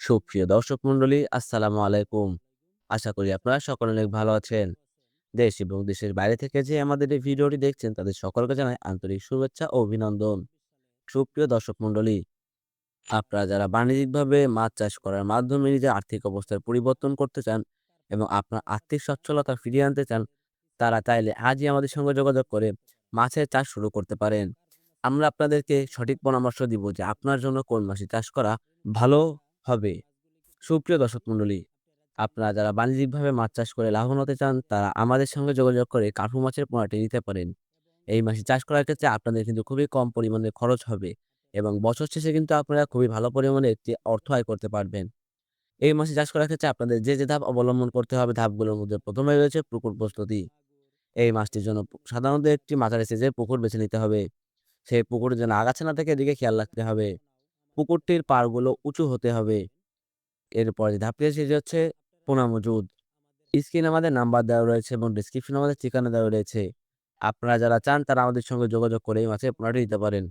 সুপ্রিয় দর্শক মণ্ডলী, আসসালামু আলাইকুম। আশা করি আপনারা সকলে অনেক ভালো আছেন। দেশ এবং দেশের বাইরে থেকে যে আমাদের এই ভিডিওটি দেখছেন তাদের সকলকে জানাই আন্তরিক শুভেচ্ছা ও অভিনন্দন। সুপ্রিয় দর্শক মণ্ডলী, আপনারা যারা বাণিজ্যিকভাবে মাছ চাষ করার মাধ্যমে নিজের আর্থিক অবস্থার পরিবর্তন করতে চান এবং আপনার আর্থিক সচ্ছলতা ফিরিয়ে আনতে চান, তারা চাইলে আজই আমাদের সঙ্গে যোগাযোগ করে মাছের চাষ শুরু করতে পারেন। আমরা আপনাদেরকে সঠিক পরামর্শ দিব যে আপনার জন্য কোন মাছে চাষ করা ভালো হবে। সুপ্রিয় দর্শক মণ্ডলী, আপনারা যারা বাণিজ্যিকভাবে মাছ চাষ করে লাভবান হতে চান, তারা আমাদের সঙ্গে যোগাযোগ করে কার্পু মাছের পোনাটি নিতে পারেন। এই মাছে চাষ করার ক্ষেত্রে আপনাদের কিন্তু খুবই কম পরিমাণে খরচ হবে এবং বছর শেষে কিন্তু আপনারা খুবই ভালো পরিমাণে একটি অর্থ আয় করতে পারবেন। এই মাছে চাষ করার ক্ষেত্রে আপনাদের যে ধাপ অবলম্বন করতে হবে, ধাপগুলোর মধ্যে ১ম এ রয়েছে পুকুর প্রস্তুতি। এই মাছটির জন্য সাধারণত একটি মাঝারি সাইজের পুকুর বেছে নিতে হবে। সেই পুকুরে যেন আগাছা না থাকে এদিকে খেয়াল রাখতে হবে। পুকুরটির পাড়গুলো উঁচু হতে হবে। এরপরে যে ধাপটি আছে সেটি হচ্ছে পোনা মজুদ। স্ক্রিনে আমাদের নাম্বার দেওয়া রয়েছে এবং ডেসক্রিপশনে আমাদের ঠিকানা দেওয়া রয়েছে। আপনারা যারা চান তারা আমাদের সঙ্গে যোগাযোগ করে এই মাছের পোনাটি নিতে পারেন।